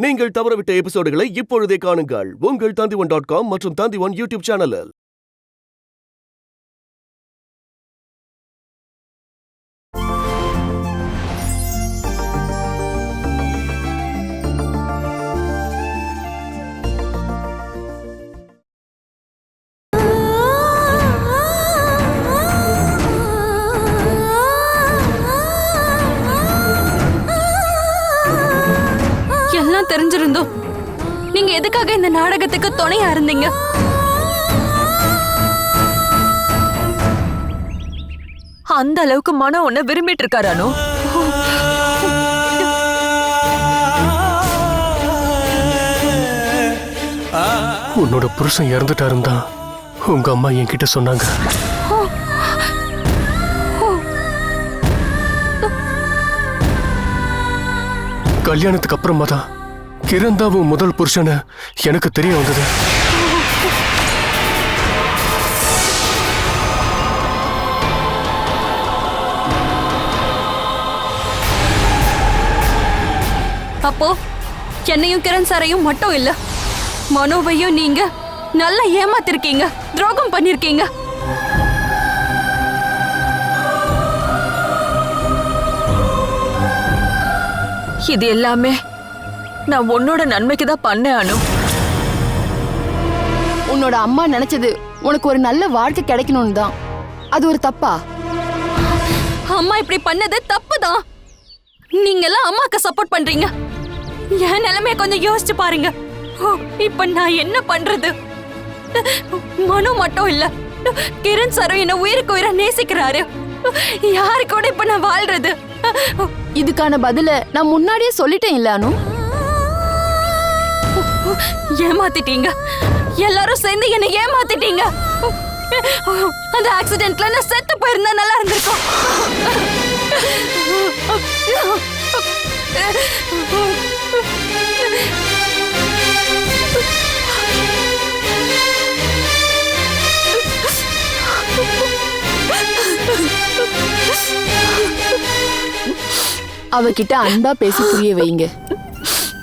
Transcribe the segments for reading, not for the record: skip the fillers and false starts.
நீங்கள் தவறவிட்ட எபிசோடுகளை இப்பொழுதே காணுங்கள் உங்கள் Tandivan.com மற்றும் Tandivan யூடியூப் சேனலில். எல்லாம் தெரிஞ்சிருந்தோம். நீங்க எதுக்காக இந்த நாடகத்துக்கு துணையா இருந்தீங்க? அந்த அளவுக்கு மனம் உன்னை விரும்பிட்டு இருக்காரு அனு. உன்னோட புருஷன் இறந்துட்டாருன்னு தான் உங்க அம்மா என்கிட்ட சொன்னாங்க. கல்யாணத்துக்கு அப்புறமா தான் கிரண் தான் உன் முதல் புருஷனை எனக்கு தெரிய வந்தது. அப்போ என்னையும் கிரண் சாரையும் மட்டும் இல்ல, மனோவையும் நீங்க நல்லா ஏமாத்திருக்கீங்க, துரோகம் பண்ணிருக்கீங்க. இது எல்லாமே நான் உன்னோட நன்மைக்கு தான் பண்ணேன் அனு. உன்னோட அம்மா நினைச்சது உனக்கு ஒரு நல்ல வாழ்க்கை கிடைக்கணும்னு தான். அது ஒரு தப்பா? அம்மா இப்படி பண்ணது தப்புதான். நீங்க எல்லாம் அம்மாக்கு சப்போர்ட் பண்றீங்க. என் நிலைமைய கொஞ்சம் யோசிச்சு பாருங்க. இப்ப நான் என்ன பண்றது? மனு மட்டும் இல்ல, கிரண் சாரும் என்ன உயிருக்கு உயிரா நேசிக்கிறாரு. யாரு கூட இப்ப நான் வாழ்றது? இதுக்கான பதில நான் முன்னாடியே சொல்லிட்டேன் இல்ல அனு? ஏமாத்திட்டீங்க. எல்லாரும் சேர்ந்து என்ன ஏமாத்திட்டீங்க. அந்த ஆக்சிடென்ட்ல நான் செத்து போயிருந்தா நல்லா இருந்திருக்கும். அவகிட்ட அன்பா பேசி புரிய வைங்க.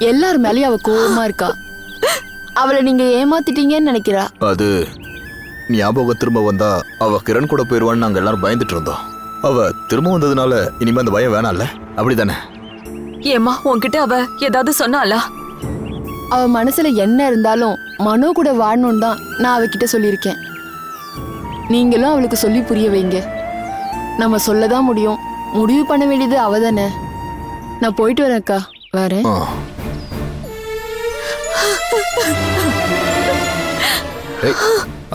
எல்லாரும் மேலயும் அவ கோவமா இருக்கா. அவளை நீங்க ஏமாத்திட்டீங்கன்னு நினைக்கிறா. அது ஞாபகம் திரும்ப வந்தா அவ கிரண் கூட போயிருவான்னு நாங்க எல்லாரும் பயந்துட்டு இருந்தோம். அவ திரும்ப வந்ததுனால இனிமே அந்த பயம் வேணாம்ல, அப்படித்தானே? ஏமா உன்கிட்ட அவ ஏதாவது சொன்னாளா? அவ மனசுல என்ன இருந்தாலும் மனோ கூட வாழணும்னு தான் நான் அவகிட்ட சொல்லியிருக்கேன். நீங்களும் அவளுக்கு சொல்லி புரிய வைங்க. நம்ம சொல்லதான் முடியும், முடிவு பண்ண வேண்டியது அவதானே. நான் போயிட்டு வரேன் அக்கா, வரேன்.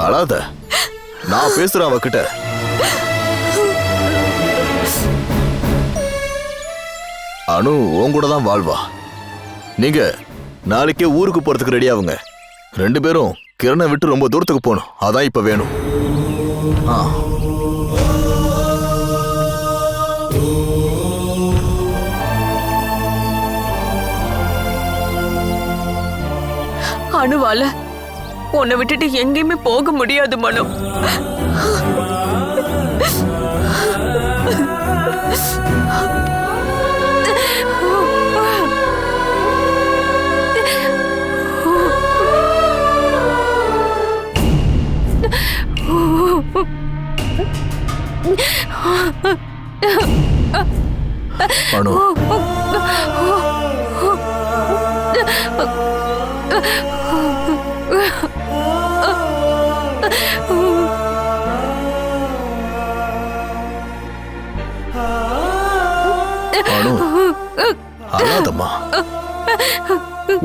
அழாத, நான் பேசுறேன் அவகிட்ட. அனு உன் கூட தான் வாழ்வா. நீங்க நாளைக்கே ஊருக்கு போறதுக்கு ரெடி ஆகுங்க. 2 பேரும் கிரணை விட்டு ரொம்ப தூரத்துக்கு போகணும். அதான் இப்ப வேணும். அனுவால உன்னை விட்டுட்டு எங்கேயுமே போக முடியாது மனோ. அனு, அனு அழாதம்மா.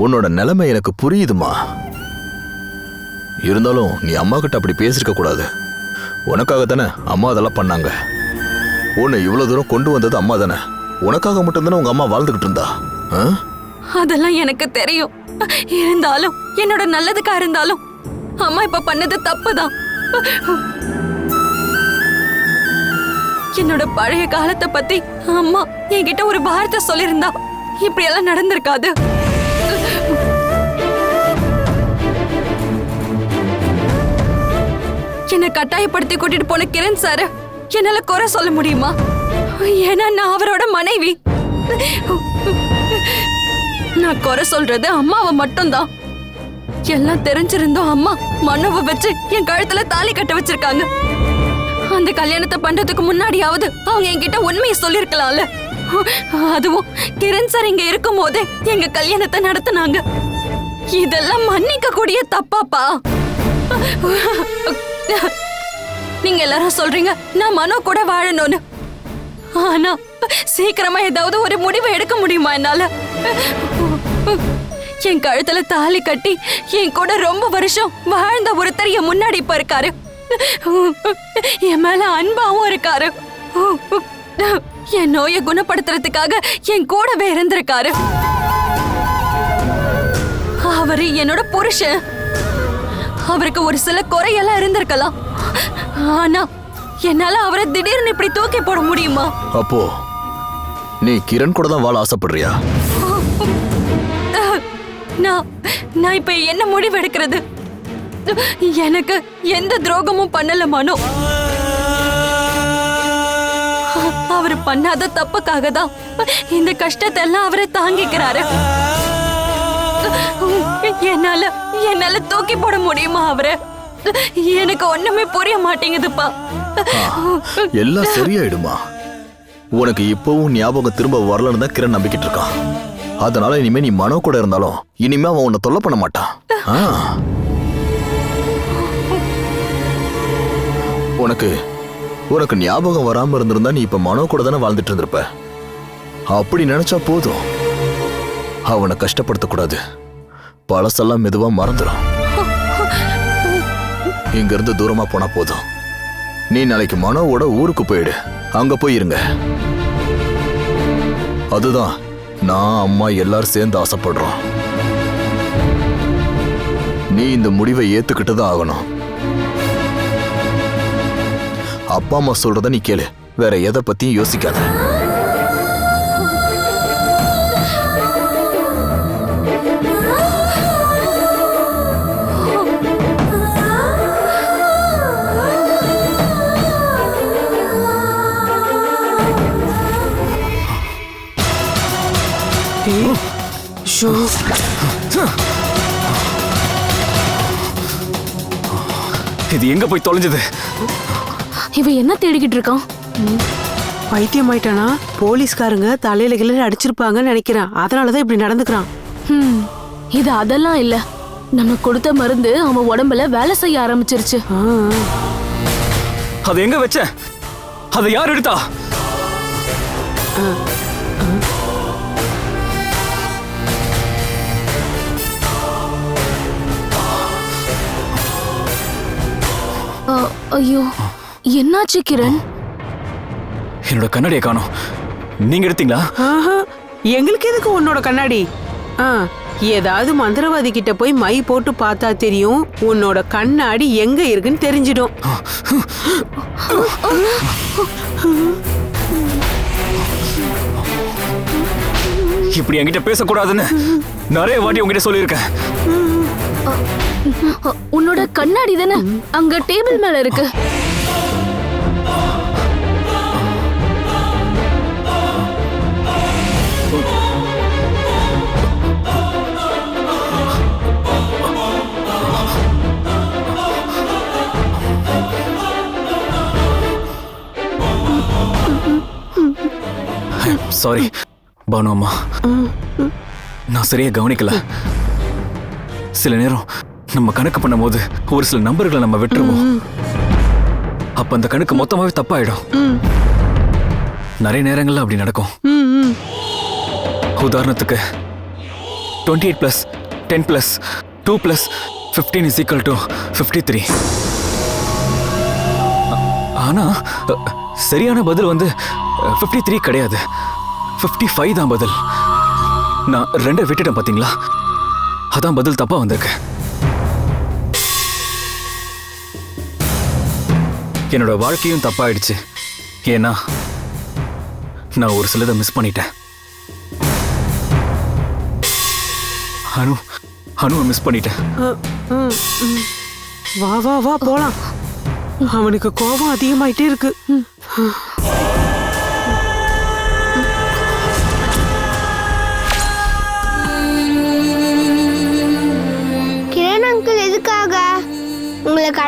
உன்னோட நிலைமை எனக்கு புரியுதுமா. இருந்தாலும் நீ அம்மா கிட்ட அப்படி பேசிருக்க கூடாது. உனக்காக தானே அம்மா அதெல்லாம் பண்ணாங்க. உன்னை இவ்வளவு தூரம் கொண்டு வந்தது அம்மா தானே. உனக்காக மட்டும்தானே உங்க அம்மா வாழ்ந்துகிட்டு இருந்தா. அதெல்லாம் எனக்கு தெரியும். இருந்தாலும் என்னோட நல்லதுக்கா இருந்தாலும் அம்மா இப்ப பண்ணது தப்புதான். என்னோட பழைய காலத்தை பத்தி அம்மா என்கிட்ட ஒரு வார்த்தை சொல்லியிருந்தா இப்படி எல்லாம் நடந்திருக்காது. என்ன கட்டாயப்படுத்தி கூட்டிட்டு போன கிரண் சார் என்னால குறை சொல்ல முடியுமா? ஏன்னா நான் அவரோட மனைவி. நான் குறை சொல்றது அம்மாவை மட்டும்தான். எல்லாம் தெரிஞ்சிருந்தோம் அம்மா மனுவை வச்சு என் கழுத்துல தாலி கட்ட வச்சிருக்காங்க. அந்த கல்யாணத்தை பண்றதுக்கு முன்னாடியாவது அவங்க என்கிட்ட உண்மையை சொல்லிருக்கலாம்ல. அதுவும் கிரண் சார் இங்க இருக்கும் போதே எங்க கல்யாணத்தை நடத்தினாங்க. இதெல்லாம் மன்னிக்க கூடிய தப்பாப்பா. நீங்க எல்லாரும் சொல்றீங்க நான் மனோ கூட வாழணும்னு. ஆனா சீக்கிரமா ஏதாவது ஒரு முடிவை எடுக்க முடியுமா என்னால? என் கழுத்துல தாலி கட்டி என் கூட ரொம்ப வருஷம் வாழ்ந்த ஒருத்தர் என் முன்னாடி இப்ப இருக்காரு. என் மேல அன்பாவும் இருக்காரு. என் நோயை குணப்படுத்துறதுக்காக என் கூடவே இருந்திருக்காரு. அவரு என்னோட புருஷன். அவருக்கு ஒரு சில குறையெல்லாம் இருந்திருக்கலாம். ஆனா என்னால அவரை திடீர்னு இப்படி தூக்கி போட முடியுமா? அப்போ நீ கிரண் கூட தான் வாழ ஆசைப்படுறியா? நான் இப்ப என்ன முடிவு எடுக்கிறது? எனக்கு எந்த துரோகமும் பண்ணல மனோ. அவர் பண்ணாத தப்புக்காக தான் இந்த கஷ்டத்தை எல்லாம் அவரை தாங்கிக்கிறாரு. என்னால தூக்கி போட முடியுமா அவரை? எனக்கு ஒண்ணுமே புரிய மாட்டேங்குதுப்பா. எல்லாம் சரியாயிடுமா? உனக்கு இப்பவும் ஞாபகம் திரும்ப வரலன்னு தான் கிரண் நம்பிக்கிட்டு இருக்கான். அதனால இனிமே நீ மனோ கூட இருந்தாலும் இனிமே அவன் உன்னை தொல்லை பண்ண மாட்டான். உனக்கு ஞாபகம் வராம இருந்திருந்தா நீ இப்ப மனோ கூட தானே வாழ்ந்துட்டு இருந்திருப்ப. அப்படி நினைச்சா போதும். அவனை கஷ்டப்படுத்தக்கூடாது. பழசெல்லாம் மெதுவா மறந்துடும். இங்க இருந்து தூரமா போனா போதும். நீ நாளைக்கு மனோவோட ஊருக்கு போயிடு. அங்க போயிருங்க. அதுதான் நான் அம்மா எல்லாரும் சேர்ந்து ஆசைப்படுறோம். நீ இந்த முடிவை ஏத்துக்கிட்டு தான் ஆகணும். அப்பா அம்மா சொல்றத நீ கேளு. வேற எதை பத்தியும் யோசிக்காத. இது எங்க போய் தொலைஞ்சது? இவன் என்ன தேடிக்கிட்டு இருக்கான்? பைத்தியமாயிட்டானா? போலீஸ்காரங்க தலையில கிளறி அடிச்சிருப்பாங்கன்னு நினைக்கிறான். அதனாலதான் இப்படி நடந்துக்கிறான். இது அதெல்லாம் இல்ல. நம்ம கொடுத்த மருந்து அவன் உடம்புல வேலை செய்ய ஆரம்பிச்சிருச்சு. அதை எங்க வச்ச? அதை யார் எடுத்தா? ஐயோ, என்னாச்சு கிரண்? என்னோட கண்ணாடியை காணோம். நீங்க எடுத்தீங்களா? எங்களுக்கு எதுக்கு உன்னோட கண்ணாடி? ஏதாவது மந்திரவாதி கிட்ட போய் மை போட்டு பார்த்தா தெரியும். உன்னோட கண்ணாடி எங்க இருக்குன்னு தெரிஞ்சிடும். இப்படி என்கிட்ட பேசக்கூடாதுன்னு நிறைய வாட்டி உங்ககிட்ட சொல்லியிருக்கேன். உன்னோட கண்ணாடி தானே அங்க டேபிள் மேல இருக்கு. சாரி பானு அம்மா, நான் சரியா கவனிக்கல. சில நேரம் நம்ம கணக்கு பண்ணும் போது ஒரு சில நம்பர்களை நம்ம விட்டுருவோம். அப்ப அந்த கணக்கு மொத்தமாவே தப்பாயிடும். நிறைய நேரங்கள்ல அப்படி நடக்கும். உதாரணத்துக்கு 28 + 10 + 2 + 15 = 53. ஆனா சரியான பதில் 53 கிடையாது, 55 தான் பதில். நான் 2 விட்டுட்டேன் பாத்தீங்களா? அதான் பதில் தப்பா வந்திருக்கு. என்னோட வாழ்க்கையும் தப்பாயிடுச்சு. ஏன்னா நான் ஒரு சிலதை மிஸ் பண்ணிட்டேன். அனுவை மிஸ் பண்ணிட்டேன். வா வா வா போலாம். அவனுக்கு கோபம் அதிகமாயிட்டே இருக்கு.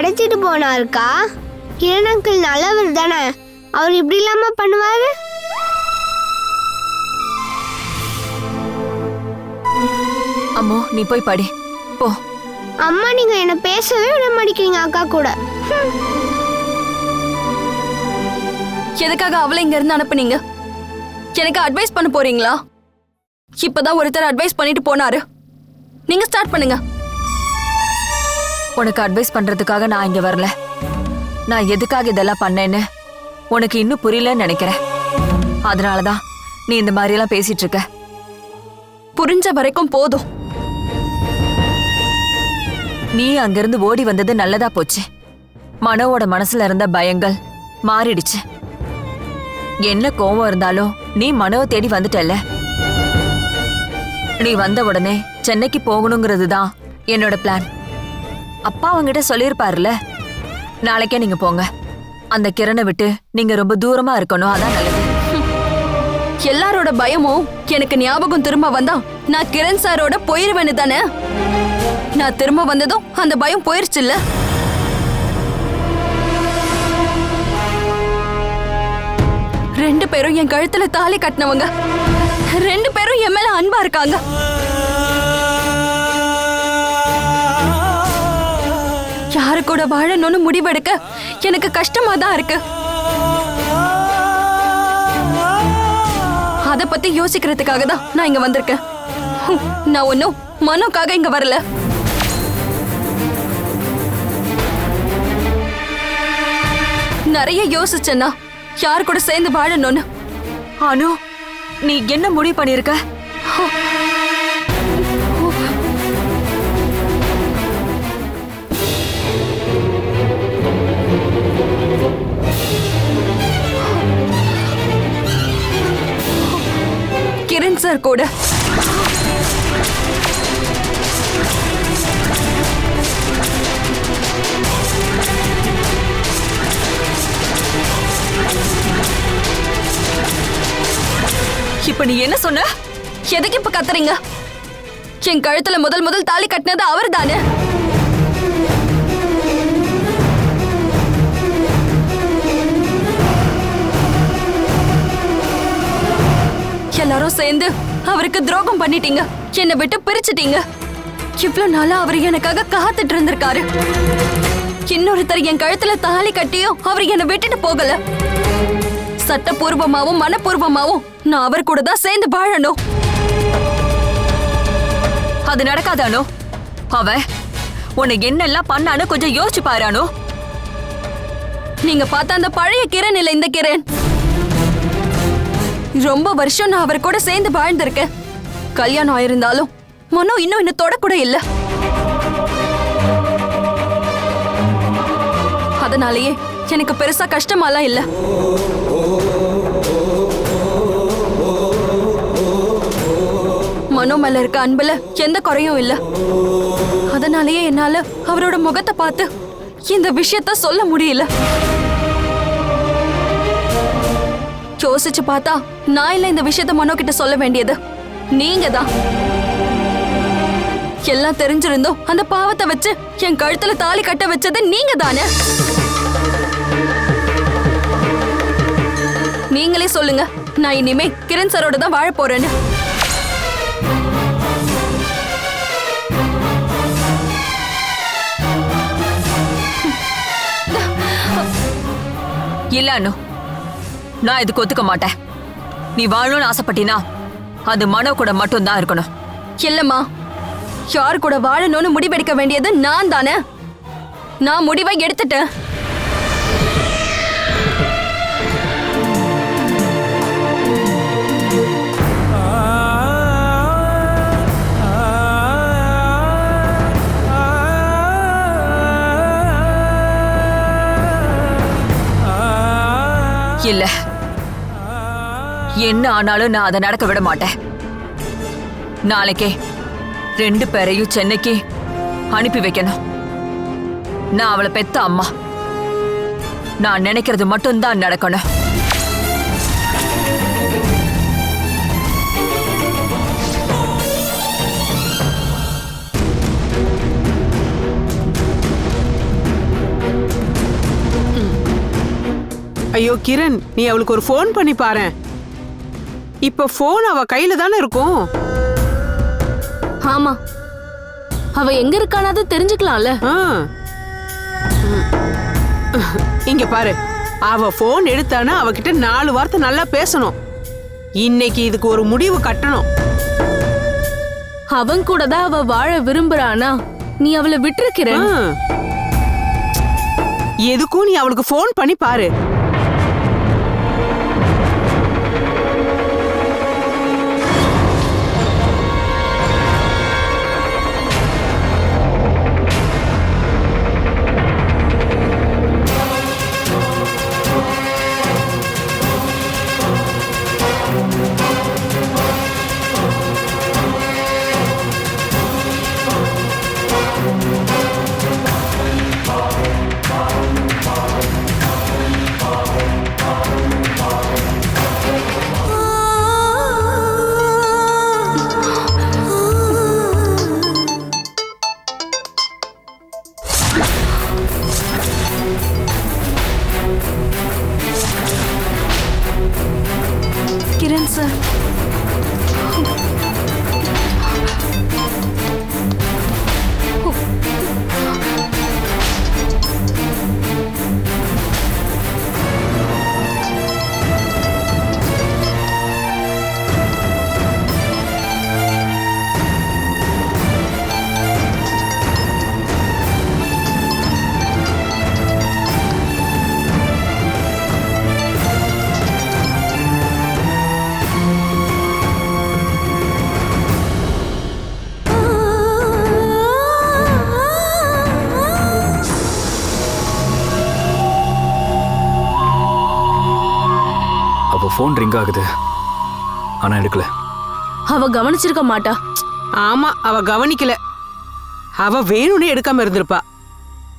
அடைச்சிட்டு போனாருக்கா. கிரண் அங்கிள் நல்லவர் தானே, அவர் இப்படி இல்லாம பண்ணுவாரு? அம்மோ நீ போய் படி போ. அம்மா நீங்க என்ன பேசவே விட மாட்டேங்கிறீங்க அக்கா கூட. எதுக்காக அவளை இங்க இருந்து அனுப்புனீங்க? எனக்கு அட்வைஸ் பண்ண போறீங்களா? இப்பதான் ஒருத்தர் அட்வைஸ் பண்ணிட்டு போனாரு. நீங்க ஸ்டார்ட் பண்ணுங்க. உனக்கு அட்வைஸ் பண்றதுக்காக நான் இங்க வரல. நான் எதுக்காக இதெல்லாம் பண்ணேன்னு உனக்கு இன்னும் புரியலன்னு நினைக்கிறேன். அதனாலதான் நீ இந்த மாதிரி எல்லாம் பேசிட்டு இருக்க. புரிஞ்ச வரைக்கும் போதும். நீ அங்கிருந்து ஓடி வந்தது நல்லதா போச்சு. மனோவோட மனசுல இருந்த பயங்கள் மாறிடுச்சு. என்ன கோவம் இருந்தாலும் நீ மனோவை தேடி வந்துட்டல்ல. நீ வந்த உடனே சென்னைக்கு போகணுங்கிறது தான் என்னோட பிளான். அப்பா அவங்கிட்ட சொல்லியிருப்பாருல, நாளைக்கே நீங்க போங்க, அந்த கிரணை விட்டு நீங்க ரொம்ப தூரமா இருக்கணும், அதான் நல்லது. எல்லாரோட பயமும் எனக்கு ஞாபகம் திரும்ப வந்தா நான் கிரண் சாரோட போயிருவேன்னு தானே. நான் திரும்ப வந்ததும் அந்த பயம் போயிருச்சுல்ல. ரெண்டு பேரும் என் கழுத்துல தாலி கட்டினவங்க, ரெண்டு பேரும் என் மேல அன்பா இருக்காங்க. யாரு கூட வாழணும்னு முடிவெடுக்க எனக்கு கஷ்டமா தான் இருக்கு. அத பத்தி யோசிக்கிறதுக்காக தான் நான் இங்க வந்திருக்கேன். நான் ஒன்னும் மனோக்காக இங்க வரல. நிறைய யோசிச்சேன்னா யார் கூட சேர்ந்து வாழணும்னு. அனு, நீ என்ன முடிவு பண்ணிருக்க? கிரண் சார் கூட. இப்ப நீ என்ன சொன்ன? எதுக்கு இப்ப கத்துறீங்க? என் கழுத்துல முதல் தாலி கட்டினது அவர் தானே. எல்லாரும் சேர்ந்து அவருக்கு துரோகம் பண்ணிட்டீங்க, என்னை விட்டு பிரிச்சுட்டீங்க. இவ்வளவு நாளா அவர் எனக்காக காத்துட்டு இருந்திருக்காரு. இன்னொருத்தர் என் கழுத்துல தாலி கட்டியும் அவர் என்னை விட்டுட்டு போகல. சட்டபூர்வமாவும் மனப்பூர்வமாவும் நான் அவர் கூட தான் சேர்ந்து வாழணும். அது நடக்காதானோ? அவன் உனக்கு என்னெல்லாம் பண்ணானு கொஞ்சம் யோசிச்சு பாரானோ. நீங்க பார்த்த அந்த பழைய கிரண் இல்ல இந்த கிரண். ரொம்ப வருஷம் நான் அவர் கூட சேர்ந்து வாழ்ந்திருக்கேன். கல்யாணம் ஆயிருந்தாலும் மனோ இன்னும் தொடக்கூட இல்ல. அதனாலேயே எனக்கு பெருசா கஷ்டமாலாம் இல்ல. மனோ மேல இருக்க அன்புல எந்த குறையும் இல்ல. அதனாலேயே என்னால அவரோட முகத்தை பார்த்து இந்த விஷயத்த சொல்ல முடியல. யோசிச்சு பார்த்தா நான் இல்ல இந்த விஷயத்த மனோ கிட்ட சொல்ல வேண்டியது, நீங்க தான். எல்லாம் தெரிஞ்சிருந்தோம் அந்த பாவத்தை வச்சு என் கழுத்துல தாலி கட்ட வச்சது நீங்க தானே. நீங்களே சொல்லுங்க, நான் இனிமே கிரண் சாரோட தான் வாழ போறேன்னு. இல்ல அனு, நான் இதுக்கு ஒத்துக்க மாட்டேன். நீ வாழணும்னு ஆசைப்பட்டினா அது மனோ கூட மட்டும் தான் இருக்கணும். இல்லம்மா, யாரு கூட வாழணும்னு முடிவெடுக்க வேண்டியது நான் தானே. நான் முடிவை எடுத்துட்டேன். இல்ல, என்ன ஆனாலும் நான் அதை நடக்க விட மாட்டேன். நாளைக்கே ரெண்டு பேரையும் சென்னைக்கு அனுப்பி வைக்கணும். நான் அவளை பெத்த அம்மா. நான் நினைக்கிறது மட்டும்தான் நடக்கணும். ஐயோ கிரண், நீ அவளுக்கு ஒரு ஃபோன் பண்ணி பாரு. இப்ப ஃபோன் அவ கையில தானே இருக்கும். ஆமா, அவ எங்க இருக்கானாவது தெரிஞ்சுக்கலாம்ல. இங்க பாரு, அவ ஃபோன் எடுத்தானா அவகிட்ட 4 வார்த்தை நல்லா பேசணும். இன்னைக்கு இதுக்கு ஒரு முடிவு கட்டணும். அவன் கூட தான் அவ வாழ விரும்புறானா, நீ அவளை விட்டுருக்கிற. எதுக்கும் நீ அவளுக்கு ஃபோன் பண்ணி பாரு. கிரண் சார், ஃபோன் ரிங் ஆகுது, ஆனா எடுக்கல. அவ கவனிச்சிருக்க மாட்டா. ஆமா, அவ கவனிக்கல. அவ வேணும்னே எடுக்காம இருந்திருப்பா.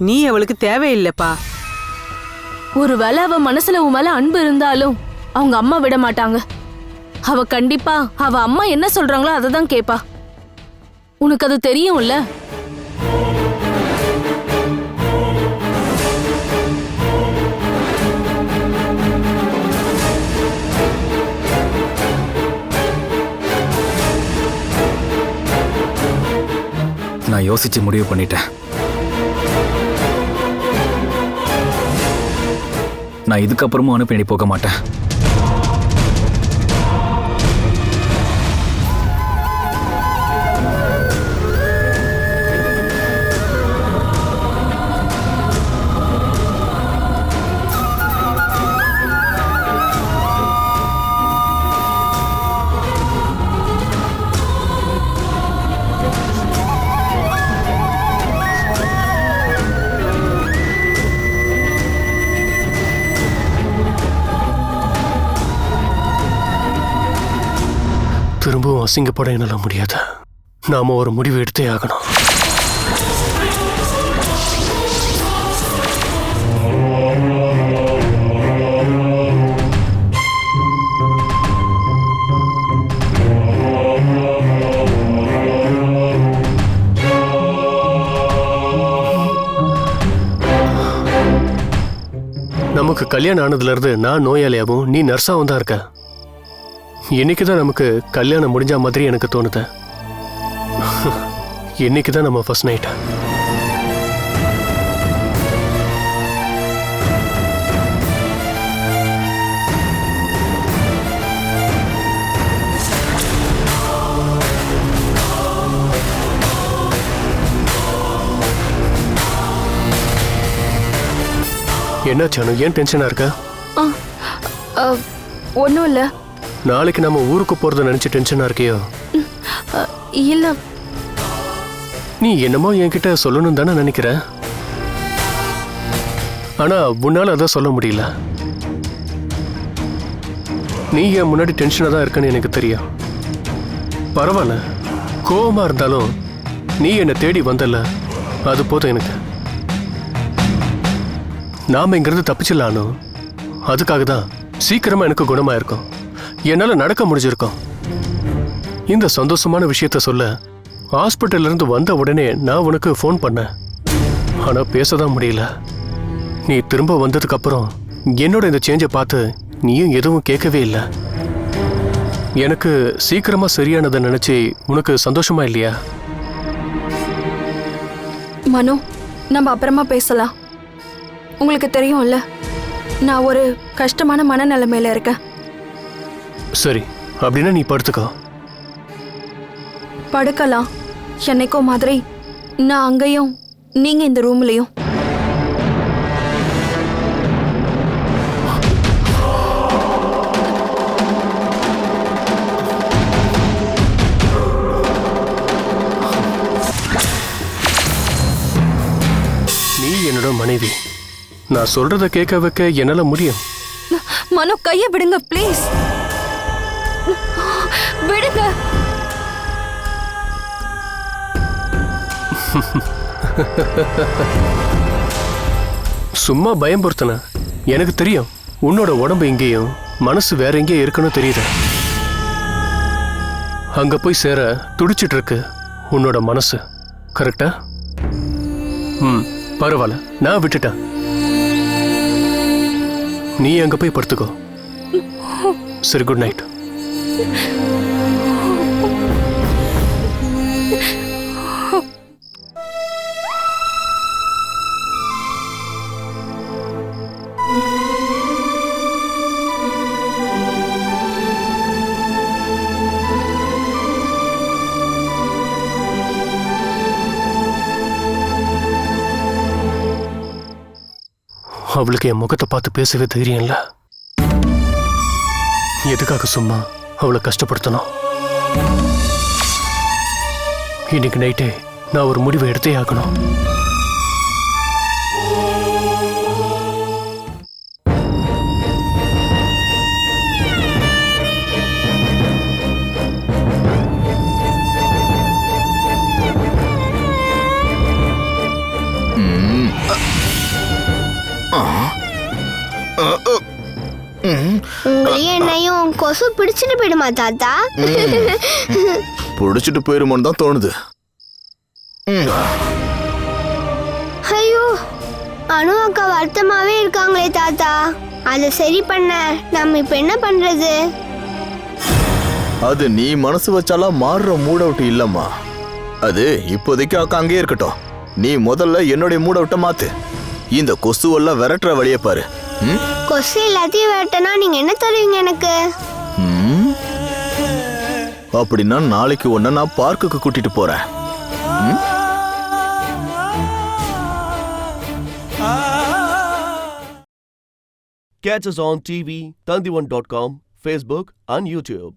நீ அவளுக்கு தேவையில்லைப்பா. ஒருவேளை அவ மனசுல உன் மேல அன்பு இருந்தாலும் அவங்க அம்மா விட மாட்டாங்க. அவ கண்டிப்பா அவ அம்மா என்ன சொல்றாங்களோ அதை தான் கேப்பா. உனக்கு அது தெரியும்ல. நான் யோசிச்சு முடிவு பண்ணிட்டேன். நான் இதுக்கப்புறமும் அனுப்பி போக மாட்டேன். திரும்பவும் அசிங்கப்பட என்னால முடியாது. நாம ஒரு முடிவு எடுத்தே ஆகணும். நமக்கு கல்யாணம் ஆனதுல இருந்து நான் நோயாளியாவும் நீ நர்ஸாவும் தான் இருக்க. இன்னைக்குதான் நமக்கு கல்யாணம் முடிஞ்ச மாதிரி எனக்கு தோணுது. இன்னைக்குதான் நம்ம ஃபர்ஸ்ட் நைட். என்னாச்சு அனு, ஏன் டென்ஷனா இருக்க? ஒன்றும் இல்லை. நாளைக்கு நம்ம ஊருக்கு போறத நினைச்சு டென்ஷனா இருக்கியோ? இல்ல, நீ என்னமோ என்கிட்ட சொல்லணும் தானே நினைக்கிற. ஆனா உன்னால அதான் சொல்ல முடியல. நீ என் முன்னாடி டென்ஷனா தான் இருக்கன்னு எனக்கு தெரியும். பரவாயில்ல, கோவமா இருந்தாலும் நீ என்னை தேடி வந்தல, அது போதும் எனக்கு. நாம இங்கிருந்து தப்பிச்சிடலானோ, அதுக்காக தான் சீக்கிரமா எனக்கு குணமா இருக்கும், என்னால நடக்க முடிஞ்சிருக்கும். இந்த சந்தோஷமான விஷயத்த சொல்ல ஹாஸ்பிட்டல்ல இருந்து வந்த உடனே நான் உனக்கு ஃபோன் பண்ணேன். ஆனா பேசதான் முடியல. நீ திரும்ப வந்ததுக்கு அப்புறம் என்னோட இந்த சேஞ்சை பார்த்து நீயும் எதுவும் கேட்கவே இல்லை. எனக்கு சீக்கிரமா சரியானதை நினைச்சு உனக்கு சந்தோஷமா இல்லையா? மனோ, நம்ம அப்புறமா பேசலாம். உங்களுக்கு தெரியும்ல, நான் ஒரு கஷ்டமான மனநிலைமையில இருக்கேன். சரி, அப்படின்னா நீ படுத்துக்கோ. படுக்கலாம். என்னைக்கோ மாதிரி நான் அங்கேயும் நீங்க இந்த ரூம்லயும். நீ என்னோட மனைவி. நான் சொல்றத கேட்க வைக்க என்னால முடியும். மனோ, கைய விடுங்க ப்ளீஸ். விடுங்க. சும்மா பயம்படுத்தின. எனக்கு தெரியும் உன்னோட உடம்பு எங்கேயும் மனசு வேற எங்கேயும் இருக்குன்னு தெரியுது. அங்க போய் சேர துடிச்சிட்டு இருக்கு உன்னோட மனசு. கரெக்டா? பரவாயில்ல, நான் விட்டுட்டேன். நீ அங்க போய் படுத்துக்கோ. சரி, குட் நைட். அவளுக்கு என் முகத்தை பார்த்து பேசவே தைரியம் இல்ல. எதுக்காக சும்மா அவளை கஷ்டப்படுத்தணும்? இன்னைக்கு நைட்டே நான் ஒரு முடிவை எடுத்தே ஆகணும். உங்களையும் என்னையும் கொசு பிடிச்சிட்டு போயிடுமா தாத்தா? பிடிச்சிட்டு போயிருமோன்னு தான் தோணுது. ஐயோ, அனு அக்கா வருத்தமாவே இருக்காங்களே தாத்தா. அதை சரி பண்ண நம்ம இப்ப என்ன பண்றது? அது நீ மனசு வச்சாலாம் மாறுற மூட் அவுட் இல்லம்மா. அது இப்போதைக்கு அக்கா அங்கேயே இருக்கட்டும். நீ முதல்ல என்னுடைய மூட் அவுட்டை மாத்து. இந்த கொசுவெல்லாம் விரட்டுற வழியை பாரு. கொசு எல்லாத்தையும் விரட்டனா நீங்க என்ன தருவீங்க எனக்கு? அப்படின்னா நாளைக்கு ஒன்ன நான் பார்க்குக்கு கூட்டிட்டு போறேன். Catch us on TV, Tandivan.com, Facebook and YouTube.